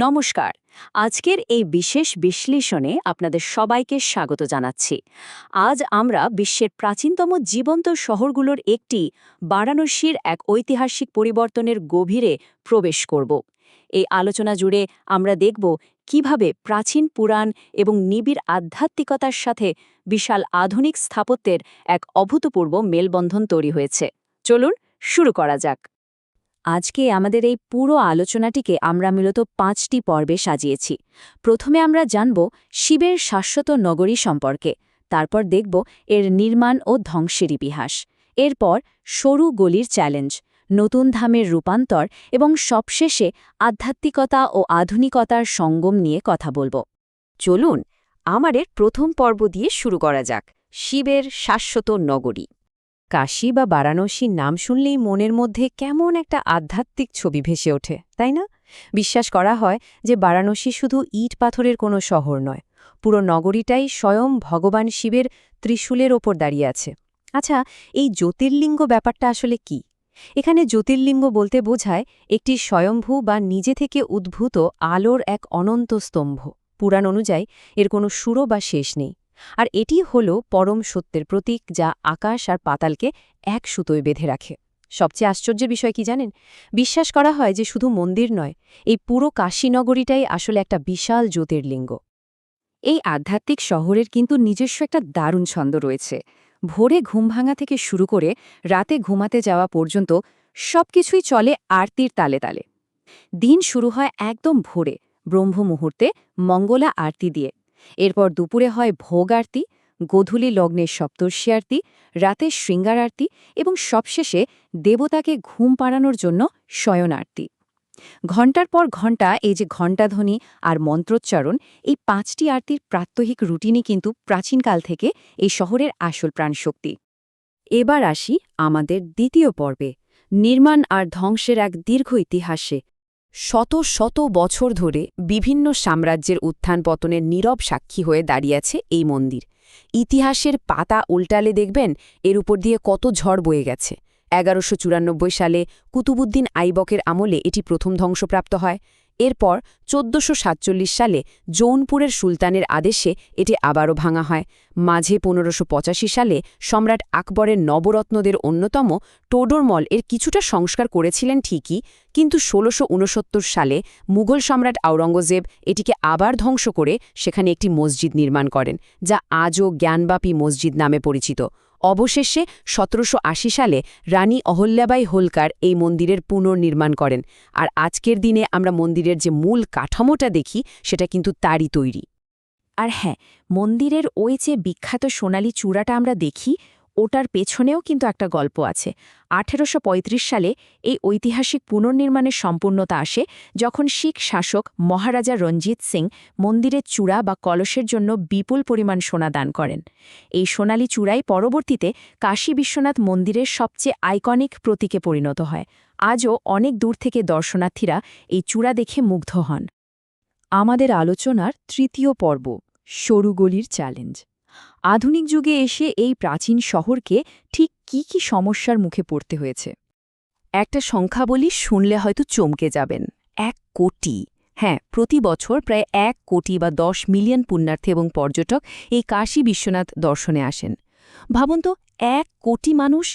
নমস্কার। আজকের এই বিশেষ বিশ্লেষণে আপনাদের সবাইকে স্বাগত জানাচ্ছি। আজ আমরা বিশ্বের প্রাচীনতম জীবন্ত শহরগুলোর একটি বারাণসীর এক ঐতিহাসিক পরিবর্তনের গভীরে প্রবেশ করব। এই আলোচনা জুড়ে আমরা দেখব কিভাবে প্রাচীন পুরাণ এবং নিবিড় আধ্যাত্মিকতার সাথে বিশাল আধুনিক স্থাপত্যের এক অভূতপূর্ব মেলবন্ধন তৈরি হয়েছে। চলুন শুরু করা যাক। আজকে আমাদের এই পুরো আলোচনাটিকে আমরা মূলত 5টি পর্বে সাজিয়েছি। প্রথমে আমরা জানব শিবের শাশ্বত নগরী সম্পর্কে, তারপর দেখব এর নির্মাণ ও ধ্বংসের ইতিহাস, এরপর সরু গলির চ্যালেঞ্জ, নতুন ধামের রূপান্তর এবং সবশেষে আধ্যাত্মিকতা ও আধুনিকতার সঙ্গম নিয়ে কথা বলবো। চলুন আমাদের প্রথম পর্ব দিয়ে শুরু করা যাক, শিবের শাশ্বত নগরী। কাশী বা বারাণসীর নাম শুনলেই মনের মধ্যে কেমন একটা আধ্যাত্মিক ছবি ভেসে ওঠে, তাই না? বিশ্বাস করা হয় যে বারাণসী শুধু ইট পাথরের কোনো শহর নয়, পুরো নগরীটাই স্বয়ং ভগবান শিবের ত্রিশূলের ওপর দাঁড়িয়ে আছে। আচ্ছা, এই জ্যোতির্লিঙ্গ ব্যাপারটা আসলে কি? এখানে জ্যোতির্লিঙ্গ বলতে বোঝায় একটি স্বয়ম্ভূ বা নিজে থেকে উদ্ভূত আলোর এক অনন্ত স্তম্ভ। পুরাণ অনুযায়ী এর কোনো শুরু বা শেষ নেই, আর এটি হল পরম সত্যের প্রতীক, যা আকাশ আর পাতালকে এক সুতোয় বেঁধে রাখে। সবচেয়ে আশ্চর্যের বিষয় কি জানেন? বিশ্বাস করা হয় যে শুধু মন্দির নয়, এই পুরো কাশীনগরীটাই আসলে একটা বিশাল জ্যোতির্লিঙ্গ। এই আধ্যাত্মিক শহরের কিন্তু নিজস্ব একটা দারুণ ছন্দ রয়েছে। ভোরে ঘুম ভাঙা থেকে শুরু করে রাতে ঘুমাতে যাওয়া পর্যন্ত সবকিছুই চলে আরতির তালে তালে। দিন শুরু হয় একদম ভোরে ব্রহ্ম মুহূর্তে মঙ্গলা আরতি দিয়ে, এরপর দুপুরে হয় ভোগ আরতি, গোধূলি লগ্নে সপ্তর্ষি আরতি, রাতে শৃঙ্গার আরতি এবং সবশেষে দেবতাকে ঘুম পাড়ানোর জন্য শয়ন আরতি। ঘণ্টার পর ঘণ্টা এই যে ঘণ্টাধ্বনি আর মন্ত্রোচ্চারণ, এই 5টি আরতির প্রাত্যহিক রুটিনই কিন্তু প্রাচীনকাল থেকে এই শহরের আসল প্রাণশক্তি। এবার আসি আমাদের দ্বিতীয় পর্বে, নির্মাণ আর ধ্বংসের এক দীর্ঘ ইতিহাসে। শত শত বছর ধরে বিভিন্ন সাম্রাজ্যের উত্থান পতনের নীরব সাক্ষী হয়ে দাঁড়িয়েছে এই মন্দির। ইতিহাসের পাতা উল্টালে দেখবেন এর উপর দিয়ে কত ঝড় বয়ে গেছে। 1194 সালে কুতুবুদ্দিন আইবকের আমলে এটি প্রথম ধ্বংসপ্রাপ্ত হয়। এরপর 1447 সালে জৌনপুরের সুলতানের আদেশে এটি আবারও ভাঙা হয়। মাঝে 1585 সালে সম্রাট আকবরের নবরত্নদের অন্যতম টোডরমল এর কিছুটা সংস্কার করেছিলেন ঠিকই, কিন্তু 1669 সালে মুঘল সম্রাট আওরঙ্গজেব এটিকে আবার ধ্বংস করে সেখানে একটি মসজিদ নির্মাণ করেন, যা আজও জ্ঞানবাপী মসজিদ নামে পরিচিত। অবশেষে 1780 সালে রানী অহল্যাবাই হোলকার এই মন্দিরের পুনর্নির্মাণ করেন, আর আজকের দিনে আমরা মন্দিরের যে মূল কাঠামোটা দেখি সেটা কিন্তু তারই তৈরি। আর হ্যাঁ, মন্দিরের ওই যে বিখ্যাত সোনালী চূড়াটা আমরা দেখি, ওটার পেছনেও কিন্তু একটা গল্প আছে। 1835 সালে এই ঐতিহাসিক পুনর্নির্মাণের সম্পূর্ণতা আসে যখন শিখ শাসক মহারাজা রঞ্জিত সিং মন্দিরের চূড়া বা কলসের জন্য বিপুল পরিমাণ সোনা দান করেন। এই সোনালী চূড়াই পরবর্তীতে কাশী বিশ্বনাথ মন্দিরের সবচেয়ে আইকনিক প্রতীকে পরিণত হয়। আজও অনেক দূর থেকে দর্শনার্থীরা এই চূড়া দেখে মুগ্ধ হন। আমাদের আলোচনার তৃতীয় পর্ব, সরু গলির চ্যালেঞ্জ। আধুনিক যুগে এসে এই প্রাচীন শহরকে ঠিক কি সমস্যার মুখে পড়তে হয়েছে? একটা সংখ্যা বলি, শুনলে হয়তো চমকে যাবেন। 1 কোটি। হ্যাঁ, প্রতি বছর প্রায় 1 কোটি বা 10 মিলিয়ন পুণ্যার্থী এবং পর্যটক এই কাশী বিশ্বনাথ দর্শনে আসেন। ভাবুন তো, 1 কোটি মানুষ!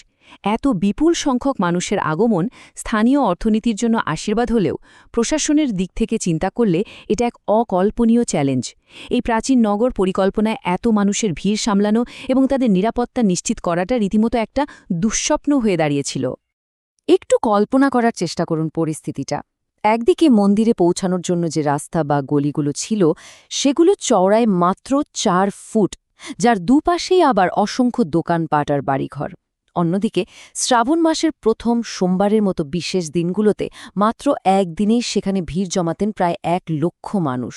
এত বিপুল সংখ্যক মানুষের আগমন স্থানীয় অর্থনীতির জন্য আশীর্বাদ হলেও প্রশাসনের দিক থেকে চিন্তা করলে এটা এক অকল্পনীয় চ্যালেঞ্জ। এই প্রাচীন নগর পরিকল্পনায় এত মানুষের ভিড় সামলানো এবং তাদের নিরাপত্তা নিশ্চিত করাটা রীতিমতো একটা দুঃস্বপ্ন হয়ে দাঁড়িয়েছিল। একটু কল্পনা করার চেষ্টা করুন পরিস্থিতিটা। একদিকে মন্দিরে পৌঁছানোর জন্য যে রাস্তা বা গলিগুলো ছিল, সেগুলো চওড়ায় মাত্র 4 ফুট, যার দুপাশেই আবার অসংখ্য দোকানপাট আর বাড়িঘর। অন্যদিকে শ্রাবণ মাসের প্রথম সোমবারের মতো বিশেষ দিনগুলোতে মাত্র একদিনেই সেখানে ভিড় জমাতেন প্রায় 1 লক্ষ মানুষ।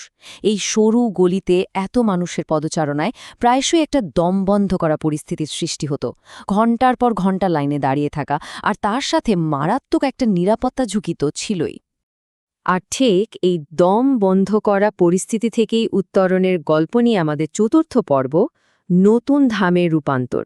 এই সরু গলিতে এত মানুষের পদচারণায় প্রায়শই একটা দমবন্ধ করা পরিস্থিতির সৃষ্টি হতো। ঘণ্টার পর ঘণ্টা লাইনে দাঁড়িয়ে থাকা, আর তার সাথে মারাত্মক একটা নিরাপত্তা ঝুঁকি তো ছিলই। আর ঠিক এই দম বন্ধ করা পরিস্থিতি থেকেই উত্তরণের গল্প নিয়ে আমাদের চতুর্থ পর্ব, নতুন ধামের রূপান্তর।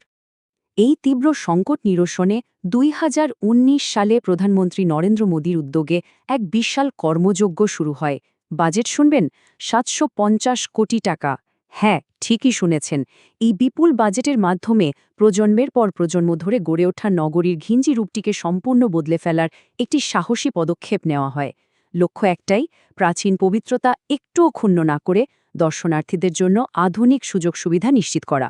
এই তীব্র সংকট নিরসনে 2019 সালে প্রধানমন্ত্রী নরেন্দ্র মোদীর উদ্যোগে এক বিশাল কর্মযজ্ঞ শুরু হয়, বাজেট শুনবেন ৭৫০ কোটি টাকা। হ্যাঁ, ঠিকই শুনেছেন। এই বিপুল বাজেটের মাধ্যমে প্রজন্মের পর প্রজন্ম ধরে গড়ে ওঠা নগরীর ঘিঞ্জি রূপটিকে সম্পূর্ণ বদলে ফেলার একটি সাহসী পদক্ষেপ নেওয়া হয়। লক্ষ্য একটাই, প্রাচীন পবিত্রতা একটুও ক্ষুণ্ণ না করে দর্শনার্থীদের জন্য আধুনিক সুযোগ সুবিধা নিশ্চিত করা।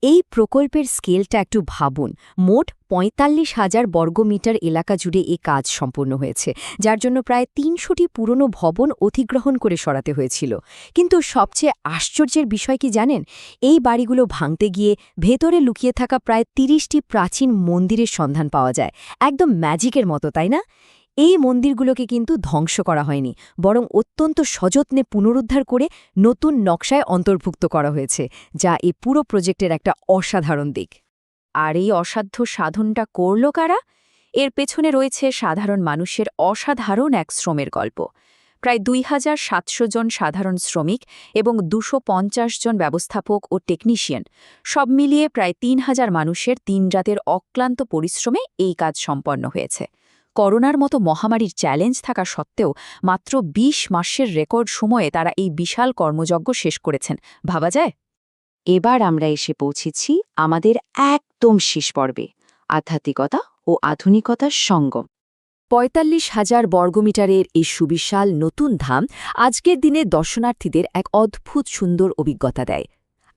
এই প্রকল্পের স্কেলটা একটু ভাবুন। মোট ৪৫,০০০ বর্গমিটার এলাকা জুড়ে এই কাজ সম্পন্ন হয়েছে, যার জন্য প্রায় ৩০০টি পুরনো ভবন অধিগ্রহণ করে সরাতে হয়েছিল। কিন্তু সবচেয়ে আশ্চর্যের বিষয় কি জানেন? এই বাড়িগুলো ভাঙতে গিয়ে ভেতরে লুকিয়ে থাকা প্রায় ৩০টি প্রাচীন মন্দিরের সন্ধান পাওয়া যায়। একদম ম্যাজিকের মতো, তাই না? এই মন্দিরগুলোকে কিন্তু ধ্বংস করা হয়নি, বরং অত্যন্ত সযত্নে পুনরুদ্ধার করে নতুন নকশায় অন্তর্ভুক্ত করা হয়েছে, যা এই পুরো প্রজেক্টের একটা অসাধারণ দিক। আর এই অসাধ্য সাধনটা করল কারা? এর পেছনে রয়েছে সাধারণ মানুষের অসাধারণ এক শ্রমের গল্প। প্রায় ২৭০০ জন সাধারণ শ্রমিক এবং ২৫০ জন ব্যবস্থাপক ও টেকনিশিয়ান, সব মিলিয়ে প্রায় ৩,০০০ মানুষের ৩ রাতের অক্লান্ত পরিশ্রমে এই কাজ সম্পন্ন হয়েছে। করোনার মতো মহামারীর চ্যালেঞ্জ থাকা সত্ত্বেও মাত্র ২০ মাসের রেকর্ড সময়ে তারা এই বিশাল কর্মযজ্ঞ শেষ করেছেন। ভাবা যায়? এবার আমরা এসে পৌঁছেছি আমাদের একদম শেষ পর্বে, আধ্যাত্মিকতা ও আধুনিকতার সঙ্গম। ৪৫,০০০ বর্গমিটারের এই সুবিশাল নতুন ধাম আজকের দিনে দর্শনার্থীদের এক অদ্ভুত সুন্দর অভিজ্ঞতা দেয়।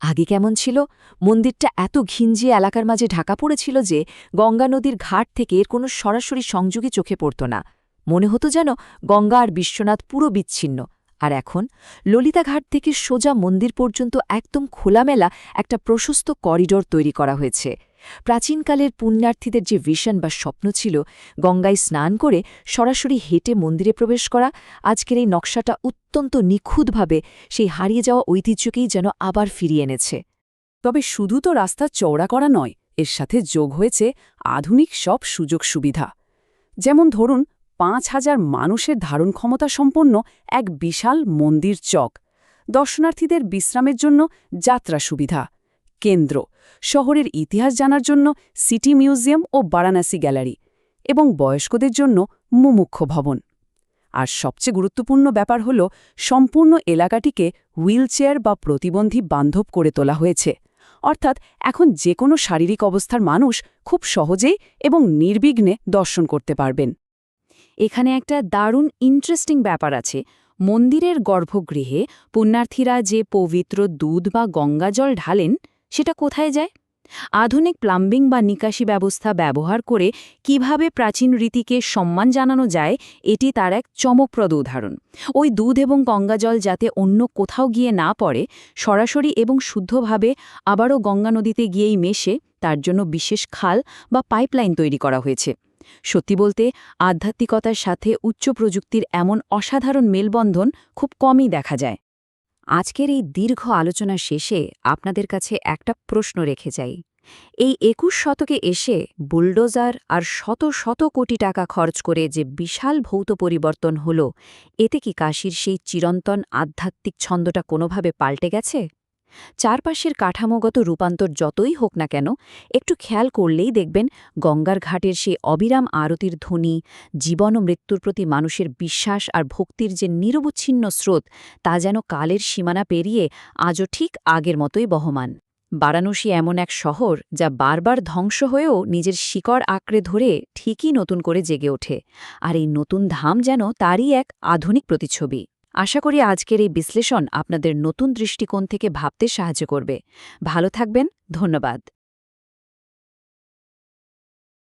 আগে কেমন ছিল? মন্দিরটা এত ঘিঞ্জি এলাকার মাঝে ঢাকা পড়েছিল যে গঙ্গা নদীর ঘাট থেকে এর কোনো সরাসরি সংযোগই চোখে পড়ত না। মনে হতো যেন গঙ্গা আর বিশ্বনাথ পুরো বিচ্ছিন্ন। আর এখন ললিতাঘাট থেকে সোজা মন্দির পর্যন্ত একদম খোলামেলা একটা প্রশস্ত করিডোর তৈরি করা হয়েছে। প্রাচীনকালের পুণ্যার্থীদের যে ভিশন বা স্বপ্ন ছিল, গঙ্গায় স্নান করে সরাসরি হেঁটে মন্দিরে প্রবেশ করা, আজকের এই নকশাটা অত্যন্ত নিখুঁতভাবে সেই হারিয়ে যাওয়া ঐতিহ্যকেই যেন আবার ফিরিয়ে এনেছে। তবে শুধু তো রাস্তা চওড়া করা নয়, এর সাথে যোগ হয়েছে আধুনিক সব সুযোগ সুবিধা। যেমন ধরুন ৫,০০০ মানুষের ধারণ ক্ষমতা সম্পন্ন এক বিশাল মন্দির চক, দর্শনার্থীদের বিশ্রামের জন্য যাত্রা সুবিধা, কেন্দ্র, শহরের ইতিহাস জানার জন্য সিটি মিউজিয়াম ও বারাণসী গ্যালারি, এবং বয়স্কদের জন্য মুমুক্ষ ভবন। আর সবচেয়ে গুরুত্বপূর্ণ ব্যাপার হল সম্পূর্ণ এলাকাটিকে হুইলচেয়ার বা প্রতিবন্ধী বান্ধব করে তোলা হয়েছে। অর্থাৎ এখন যে কোনো শারীরিক অবস্থার মানুষ খুব সহজেই এবং নির্বিঘ্নে দর্শন করতে পারবেন। এখানে একটা দারুণ ইন্টারেস্টিং ব্যাপার আছে। মন্দিরের গর্ভগৃহে পুণ্যার্থীরা যে পবিত্র দুধ বা গঙ্গাজল ঢালেন, সেটা কোথায় যায়? আধুনিক প্লাম্বিং বা নিকাশি ব্যবস্থা ব্যবহার করে কিভাবে প্রাচীন রীতিকে সম্মান জানানো যায়, এটি তার এক চমকপ্রদ উদাহরণ। ওই দুধ এবং গঙ্গাজল যাতে অন্য কোথাও গিয়ে না পড়ে, সরাসরি এবং শুদ্ধভাবে আবারও গঙ্গা নদীতে গিয়েই মেশে, তার জন্য বিশেষ খাল বা পাইপলাইন তৈরি করা হয়েছে। সত্যি বলতে, আধ্যাত্মিকতার সাথে উচ্চ প্রযুক্তির এমন অসাধারণ মেলবন্ধন খুব কমই দেখা যায়। আজকের এই দীর্ঘ আলোচনা শেষে আপনাদের কাছে একটা প্রশ্ন রেখে যাই। এই ২১ শতকে এসে বুলডোজার আর শত শত কোটি টাকা খরচ করে যে বিশাল ভৌত পরিবর্তন হল, এতে কি কাশীর সেই চিরন্তন আধ্যাত্মিক ছন্দটা কোনোভাবে পাল্টে গেছে? চারপাশের কাঠামোগত রূপান্তর যতই হোক না কেন, একটু খেয়াল করলেই দেখবেন গঙ্গার ঘাটের সেই অবিরাম আরতির ধ্বনি, জীবন ও মৃত্যুর প্রতি মানুষের বিশ্বাস আর ভক্তির যে নিরবচ্ছিন্ন স্রোত, তা যেন কালের সীমানা পেরিয়ে আজও ঠিক আগের মতোই বহমান। বারাণসী এমন এক শহর যা বারবার ধ্বংস হয়েও নিজের শিকড় আঁকড়ে ধরে ঠিকই নতুন করে জেগে ওঠে, আর এই নতুন ধাম যেন তারই এক আধুনিক প্রতিচ্ছবি। আশা করি আজকের এই বিশ্লেষণ আপনাদের নতুন দৃষ্টিকোণ থেকে ভাবতে সাহায্য করবে। ভালো থাকবেন, ধন্যবাদ।